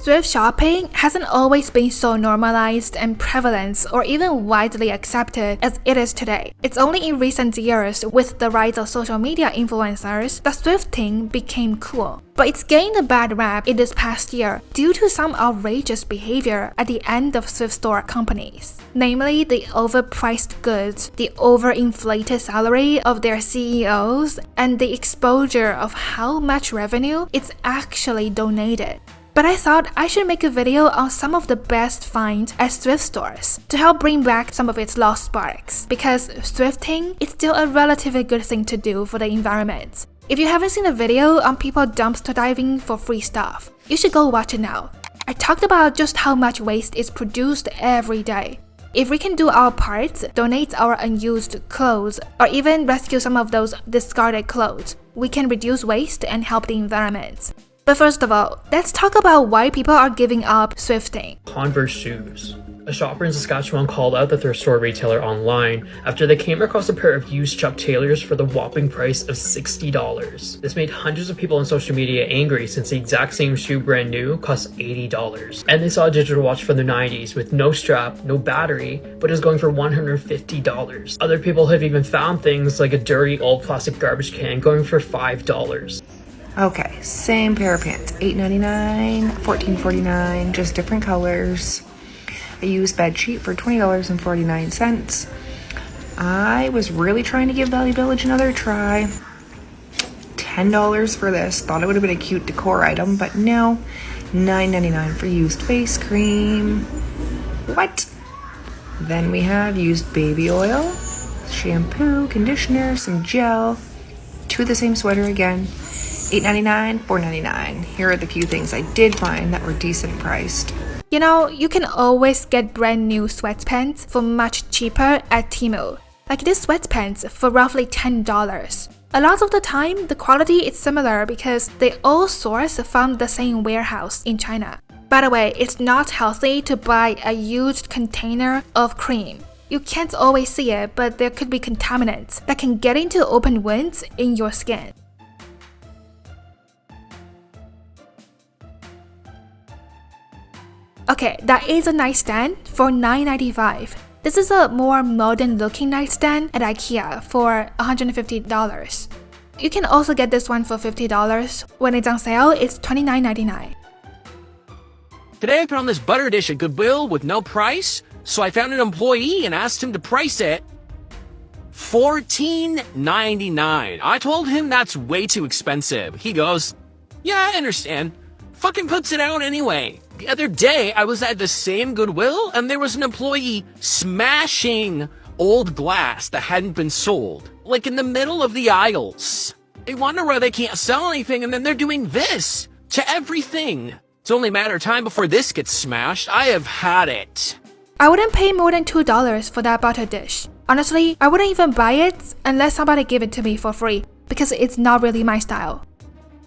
thrift shopping hasn't always been so normalized and prevalent or even widely accepted as it is today. It's only in recent years, with the rise of social media influencers, that thrifting became cool. But it's gained a bad rap in this past year due to some outrageous behavior at the end of thrift store companies. Namely, the overpriced goods, the overinflated salary of their CEOs, and the exposure of how much revenue it's actually donated. But I thought I should make a video on some of the best finds at thrift stores to help bring back some of its lost sparks, because thrifting is still a relatively good thing to do for the environment. If you haven't seen a video on people dumpster diving for free stuff, you should go watch it now. I talked about just how much waste is produced every day. If we can do our part, donate our unused clothes, or even rescue some of those discarded clothes, we can reduce waste and help the environment. But first of all, let's talk about why people are giving up thrifting. Converse shoes. A shopper in Saskatchewan called out the thrift store retailer online after they came across a pair of used Chuck Taylors for the whopping price of $60. This made hundreds of people on social media angry since the exact same shoe brand new cost $80. And they saw a digital watch from the 90s with no strap, no battery, but it was going for $150. Other people have even found things like a dirty old plastic garbage can going for $5. Okay, same pair of pants, $8.99, $14.49, just different colors. A used bed sheet for $20.49. I was really trying to give Value Village another try. $10 for this. Thought it would have been a cute decor item, but no. $9.99 for used face cream. What? Then we have used baby oil, shampoo, conditioner, some gel. Two of the same sweater again. $8.99, $4.99. Here are the few things I did find that were decent priced. You know, you can always get brand new sweatpants for much cheaper at Temu. Like this sweatpants for roughly $10. A lot of the time, the quality is similar because they all source from the same warehouse in China. By the way, it's not healthy to buy a used container of cream. You can't always see it, but there could be contaminants that can get into open wounds in your skin. Okay, that is a nightstand for $9.95. This is a more modern looking nightstand at IKEA for $150. You can also get this one for $50. When it's on sale, it's $29.99. Today I found this butter dish at Goodwill with no price, so I found an employee and asked him to price it. $14.99. I told him that's way too expensive. He goes, yeah, I understand. Fucking puts it out anyway. The other day, I was at the same Goodwill, and there was an employee smashing old glass that hadn't been sold, like in the middle of the aisles. I wonder why they can't sell anything, and then they're doing this to everything. It's only a matter of time before this gets smashed. I have had it. I wouldn't pay more than $2 for that butter dish. Honestly, I wouldn't even buy it unless somebody gave it to me for free, because it's not really my style.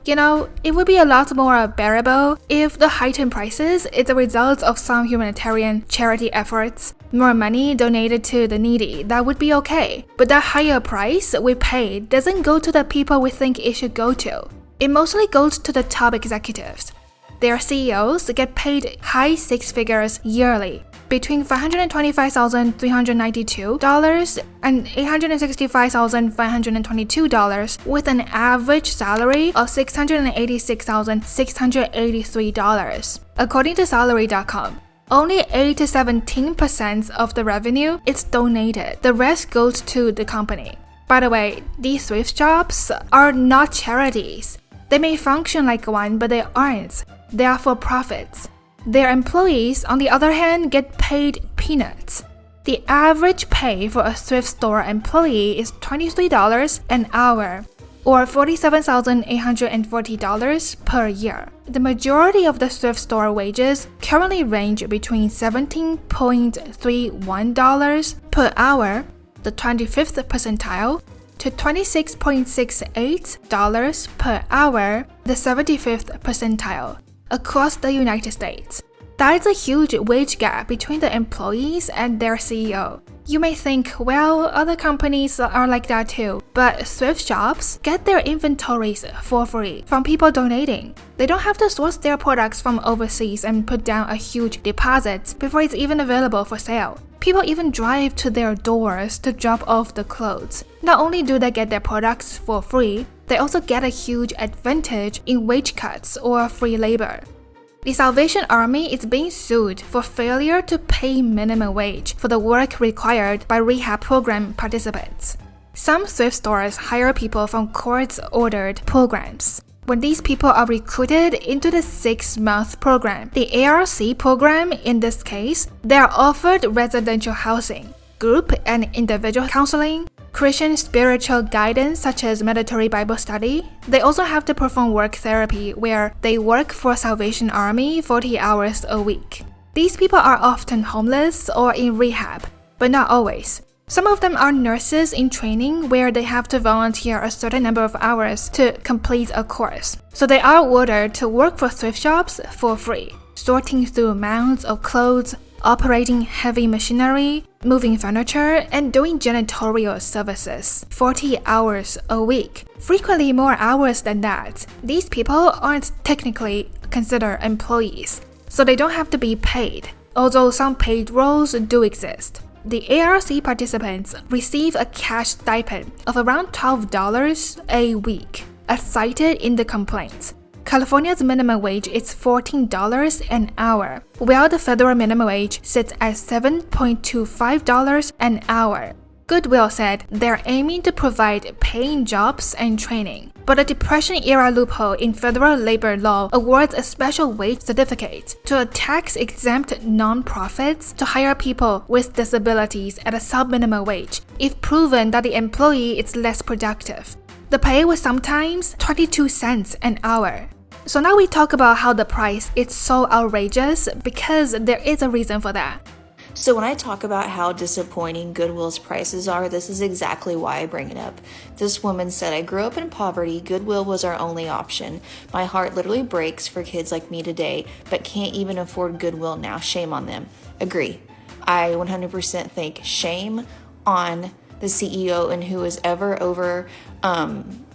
You know, it would be a lot more bearable if the heightened prices is a result of some humanitarian charity efforts, more money donated to the needy. That would be okay. But that higher price we pay doesn't go to the people we think it should go to. It mostly goes to the top executives. Their CEOs get paid high six figures yearly, between $525,392 and $865,522, with an average salary of $686,683. According to salary.com, only 8 to 17% of the revenue is donated. The rest goes to the company. By the way, these thrift shops are not charities. They may function like one, but they aren't. They are for profits. Their employees, on the other hand, get paid peanuts. The average pay for a thrift store employee is $23 an hour, or $47,840 per year. The majority of the thrift store wages currently range between $17.31 per hour, the 25th percentile, to $26.68 per hour, the 75th percentile, across the United States. That is a huge wage gap between the employees and their CEO. You may think, well, other companies are like that too, but thrift shops get their inventories for free from people donating. They don't have to source their products from overseas and put down a huge deposit before it's even available for sale. People even drive to their doors to drop off the clothes. Not only do they get their products for free, they also get a huge advantage in wage cuts or free labor. The Salvation Army is being sued for failure to pay minimum wage for the work required by rehab program participants. Some thrift stores hire people from court-ordered programs. When these people are recruited into the 6-month program, the ARC program in this case, they are offered residential housing, group and individual counseling, Christian spiritual guidance such as mandatory Bible study. They also have to perform work therapy where they work for Salvation Army 40 hours a week. These people are often homeless or in rehab, but not always. Some of them are nurses in training where they have to volunteer a certain number of hours to complete a course. So they are ordered to work for thrift shops for free, sorting through mounds of clothes, operating heavy machinery, moving furniture, and doing janitorial services 40 hours a week. Frequently more hours than that. These people aren't technically considered employees, so they don't have to be paid, although some paid roles do exist. The ARC participants receive a cash stipend of around $12 a week, as cited in the complaints. California's minimum wage is $14 an hour, while the federal minimum wage sits at $7.25 an hour. Goodwill said they're aiming to provide paying jobs and training, but a Depression-era loophole in federal labor law awards a special wage certificate to a tax-exempt non-profits to hire people with disabilities at a sub-minimum wage if proven that the employee is less productive. The pay was sometimes 22 cents an hour. So now we talk about how the price is so outrageous because there is a reason for that. So when I talk about how disappointing Goodwill's prices are, this is exactly why I bring it up. This woman said, I grew up in poverty. Goodwill was our only option. My heart literally breaks for kids like me today, but can't even afford Goodwill now. Shame on them. Agree. I 100% think shame on the CEO and who is ever over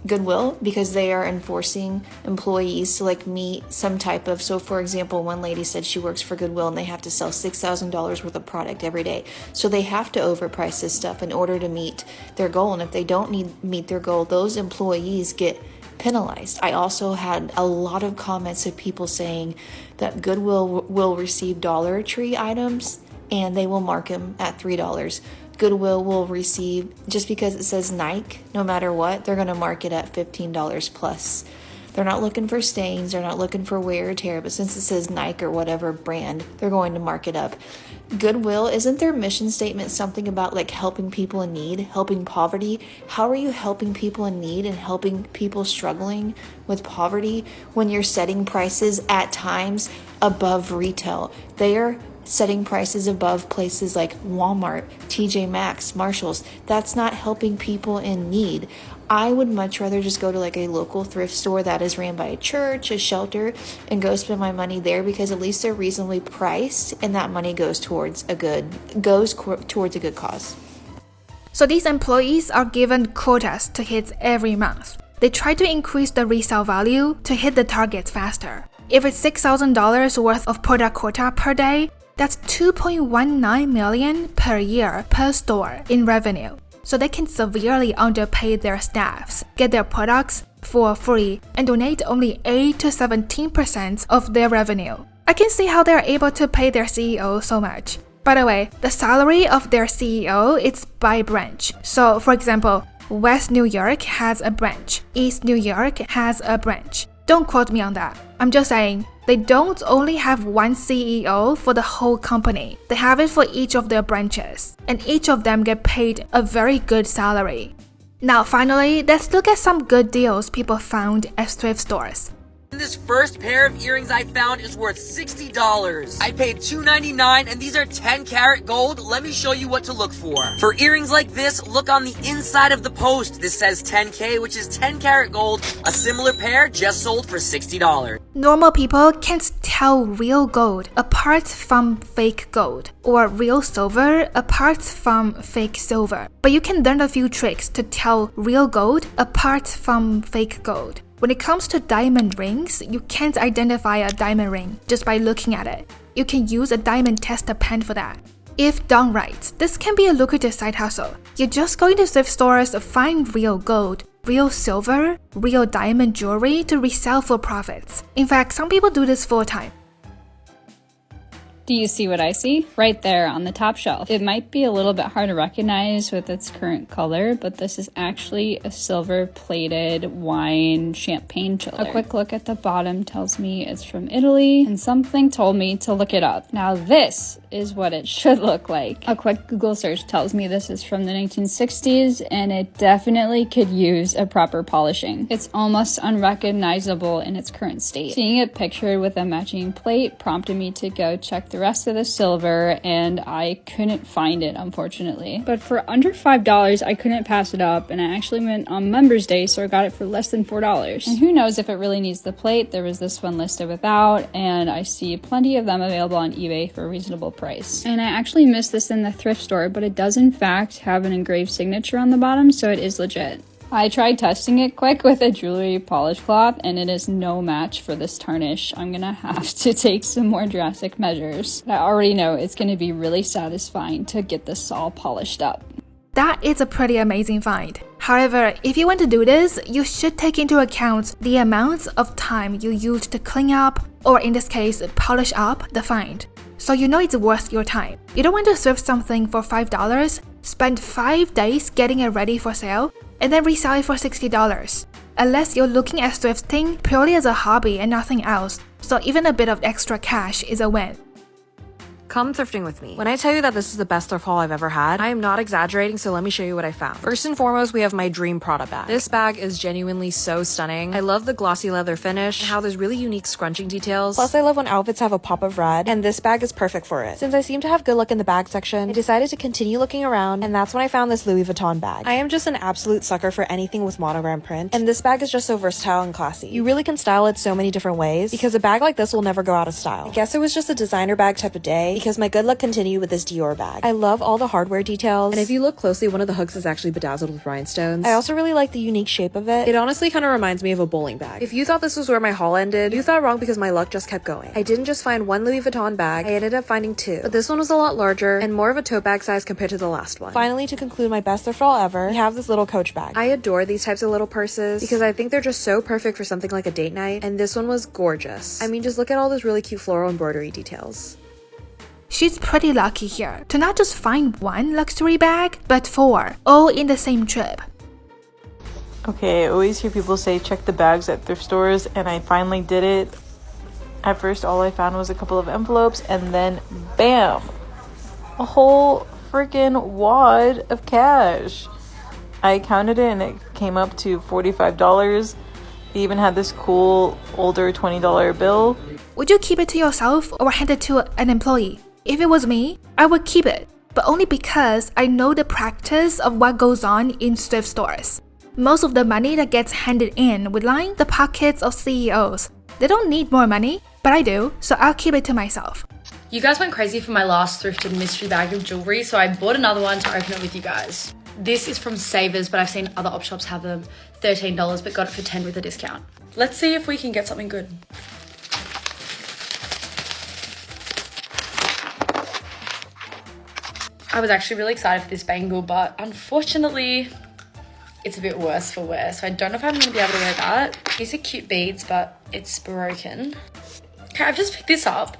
Goodwill, because they are enforcing employees to meet some type of, so for example, one lady said she works for Goodwill and they have to sell $6,000 worth of product every day. So they have to overprice this stuff in order to meet their goal. And if they don't meet their goal, those employees get penalized. I also had a lot of comments of people saying that Goodwill will receive Dollar Tree items and they will mark them at $3. Goodwill will receive, just because it says Nike, no matter what, they're going to mark it at $15 plus. They're not looking for stains, they're not looking for wear or tear, but since it says Nike or whatever brand, they're going to mark it up. Goodwill, isn't their mission statement something about helping people in need, helping poverty? How are you helping people in need and helping people struggling with poverty when you're setting prices at times above retail? They are setting prices above places like Walmart, TJ Maxx, Marshalls. That's not helping people in need. I would much rather just go to a local thrift store that is ran by a church, a shelter, and go spend my money there, because at least they're reasonably priced and that money goes towards a good cause. So these employees are given quotas to hit every month. They try to increase the resale value to hit the targets faster. If it's $6,000 worth of product quota per day, that's $2.19 million per year per store in revenue. So they can severely underpay their staffs, get their products for free, and donate only 8 to 17% of their revenue. I can see how they're able to pay their CEO so much. By the way, the salary of their CEO is by branch. So for example, West New York has a branch, East New York has a branch. Don't quote me on that. I'm just saying, they don't only have one CEO for the whole company. They have it for each of their branches, and each of them get paid a very good salary. Now finally, let's look at some good deals people found at thrift stores. This first pair of earrings I found is worth $60. I paid $2.99 and these are 10 karat gold. Let me show you what to look for. For earrings like this, look on the inside of the post. This says 10K, which is 10 karat gold. A similar pair just sold for $60. Normal people can't tell real gold apart from fake gold, or real silver apart from fake silver. But you can learn a few tricks to tell real gold apart from fake gold. When it comes to diamond rings, you can't identify a diamond ring just by looking at it. You can use a diamond tester pen for that. If done right, this can be a lucrative side hustle. You're just going to thrift stores to find real gold, real silver, real diamond jewelry to resell for profits. In fact, some people do this full time. Do you see what I see? Right there on the top shelf. It might be a little bit hard to recognize with its current color, but this is actually a silver-plated wine champagne chiller. A quick look at the bottom tells me it's from Italy, and something told me to look it up. Now this is what it should look like. A quick Google search tells me this is from the 1960s, and it definitely could use a proper polishing. It's almost unrecognizable in its current state. Seeing it pictured with a matching plate prompted me to go check the rest of the silver, and I couldn't find it, unfortunately. But for under $5, I couldn't pass it up, and I actually went on Members Day, so I got it for less than $4. And who knows if it really needs the plate. There was this one listed without, and I see plenty of them available on eBay for a reasonable price. And I actually missed this in the thrift store, but it does in fact have an engraved signature on the bottom, so it is legit. I tried testing it quick with a jewelry polish cloth, and it is no match for this tarnish. I'm gonna have to take some more drastic measures. I already know it's gonna be really satisfying to get this all polished up. That is a pretty amazing find. However, if you want to do this, you should take into account the amount of time you used to clean up, or in this case, polish up the find. So you know it's worth your time. You don't want to thrift something for $5, spend 5 days getting it ready for sale, and then resell it for $60. Unless you're looking at thrifting purely as a hobby and nothing else, so even a bit of extra cash is a win. Come thrifting with me. When I tell you that this is the best thrift haul I've ever had, I am not exaggerating, so let me show you what I found. First and foremost, we have my dream Prada bag. This bag is genuinely so stunning. I love the glossy leather finish and how there's really unique scrunching details. Plus, I love when outfits have a pop of red, and this bag is perfect for it. Since I seem to have good luck in the bag section, I decided to continue looking around, and that's when I found this Louis Vuitton bag. I am just an absolute sucker for anything with monogram print, and this bag is just so versatile and classy. You really can style it so many different ways, because a bag like this will never go out of style. I guess it was just a designer bag type of day, because my good luck continued with this Dior bag. I love all the hardware details, and if you look closely, one of the hooks is actually bedazzled with rhinestones. I also really like the unique shape of it. It honestly kind of reminds me of a bowling bag. If you thought this was where my haul ended, you thought wrong, because my luck just kept going. I didn't just find one Louis Vuitton bag, I ended up finding two, but this one was a lot larger and more of a tote bag size compared to the last one. Finally, to conclude my best thrift haul ever, we have this little Coach bag. I adore these types of little purses because I think they're just so perfect for something like a date night, and this one was gorgeous. I mean, just look at all those really cute floral embroidery details. She's pretty lucky here to not just find one luxury bag, but 4, all in the same trip. Okay, I always hear people say check the bags at thrift stores, and I finally did it. At first, all I found was a couple of envelopes, and then bam! A whole freaking wad of cash. I counted it and it came up to $45. They even had this cool older $20 bill. Would you keep it to yourself or hand it to an employee? If it was me, I would keep it, but only because I know the practice of what goes on in thrift stores. Most of the money that gets handed in would line the pockets of CEOs. They don't need more money, but I do, so I'll keep it to myself. You guys went crazy for my last thrifted mystery bag of jewelry, so I bought another one to open it with you guys. This is from Savers, but I've seen other op shops have them $13, but got it for $10 with a discount. Let's see if we can get something good. I was actually really excited for this bangle, but unfortunately, it's a bit worse for wear, so I don't know if I'm going to be able to wear that. These are cute beads, but it's broken. Okay, I've just picked this up.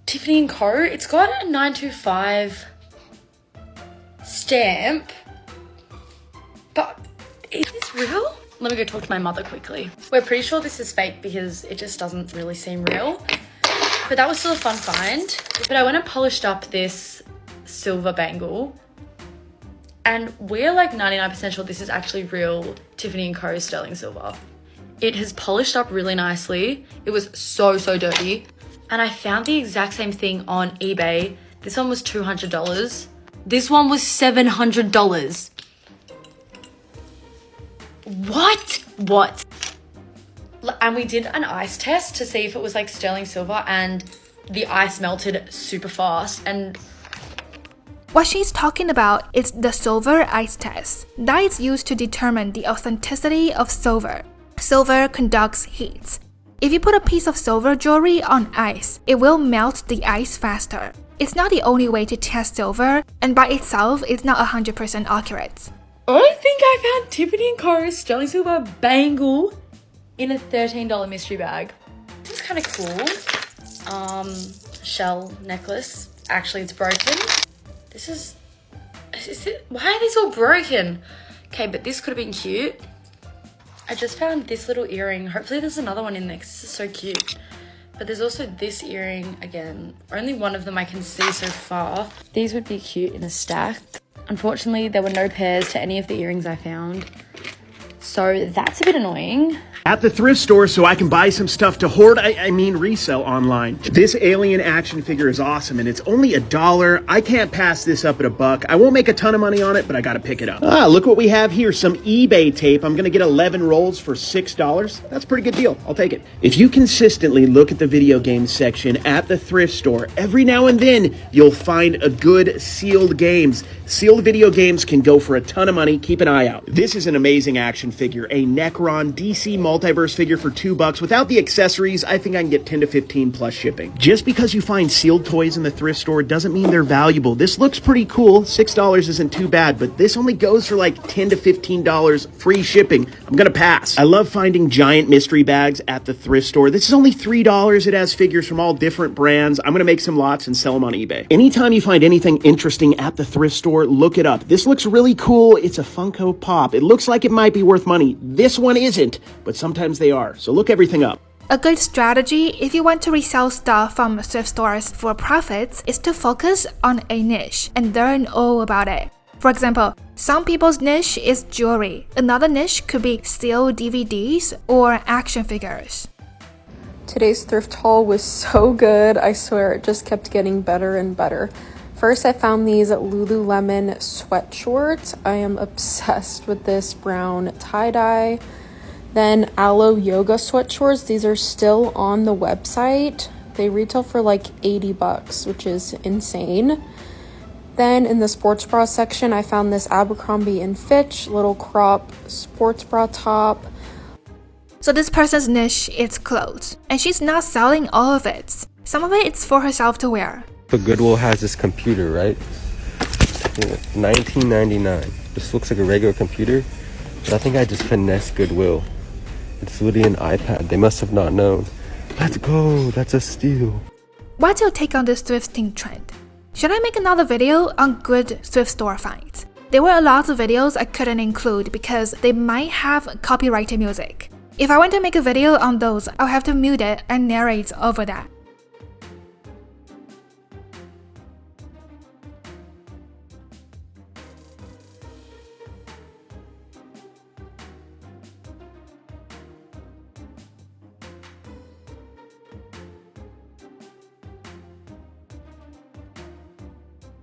Tiffany & Co. It's got a 925 stamp, but is this real? Let me go talk to my mother quickly. We're pretty sure this is fake because it just doesn't really seem real, but that was still a fun find. But I went and polished up this silver bangle, and we're like 99% sure this is actually real Tiffany & Co. sterling silver. It has polished up really nicely. It was so dirty, and I found the exact same thing on eBay. This one was $200. This one was $700. What? And we did an ice test to see if it was like sterling silver, and the ice melted super fast. And what she's talking about is the silver ice test. That is used to determine the authenticity of silver. Silver conducts heat. If you put a piece of silver jewelry on ice, it will melt the ice faster. It's not the only way to test silver, and by itself, it's not 100% accurate. I think I found Tiffany & Co.'s sterling silver bangle in a $13 mystery bag. This is kind of cool. Shell necklace. Actually, it's broken. This is it? Why are these all broken? Okay, but this could have been cute. I just found this little earring. Hopefully there's another one in there, 'cause this is so cute. But there's also this earring again. Only one of them I can see so far. These would be cute in a stack. Unfortunately, there were no pairs to any of the earrings I found. So that's a bit annoying. At the thrift store so I can buy some stuff to hoard, I mean resell online. This alien action figure is awesome and it's only $1. I can't pass this up at $1. I won't make a ton of money on it, but I gotta pick it up. Look what we have here, some eBay tape. I'm gonna get 11 rolls for $6. That's a pretty good deal, I'll take it. If you consistently look at the video game section at the thrift store, every now and then you'll find a good sealed games. Sealed video games can go for a ton of money, keep an eye out. This is an amazing action figure, a Necron DC Multiverse figure for $2. Without the accessories, I think I can get 10 to 15 plus shipping. Just because you find sealed toys in the thrift store doesn't mean they're valuable. This looks pretty cool. $6 isn't too bad, but this only goes for like $10 to $15 free shipping. I'm gonna pass. I love finding giant mystery bags at the thrift store. This is only $3. It has figures from all different brands. I'm gonna make some lots and sell them on eBay. Anytime you find anything interesting at the thrift store, look it up. This looks really cool. It's a Funko Pop. It looks like it might be worth money. This one isn't, but sometimes they are. So look everything up. A good strategy if you want to resell stuff from thrift stores for profits is to focus on a niche and learn all about it. For example, some people's niche is jewelry. Another niche could be sealed DVDs or action figures. Today's thrift haul was so good. I swear it just kept getting better and better. First, I found these Lululemon sweat shorts. I am obsessed with this brown tie-dye. Then Aloe Yoga sweat shorts. These are still on the website. They retail for like $80, which is insane. Then in the sports bra section, I found this Abercrombie & Fitch little crop sports bra top. So this person's niche is clothes, and she's not selling all of it. Some of it is for herself to wear. But Goodwill has this computer, right? $19.99. This looks like a regular computer, but I think I just finessed Goodwill. It's literally an iPad. They must have not known. Let's go. That's a steal. What's your take on this thrifting trend? Should I make another video on good thrift store finds? There were a lot of videos I couldn't include because they might have copyrighted music. If I want to make a video on those, I'll have to mute it and narrate over that.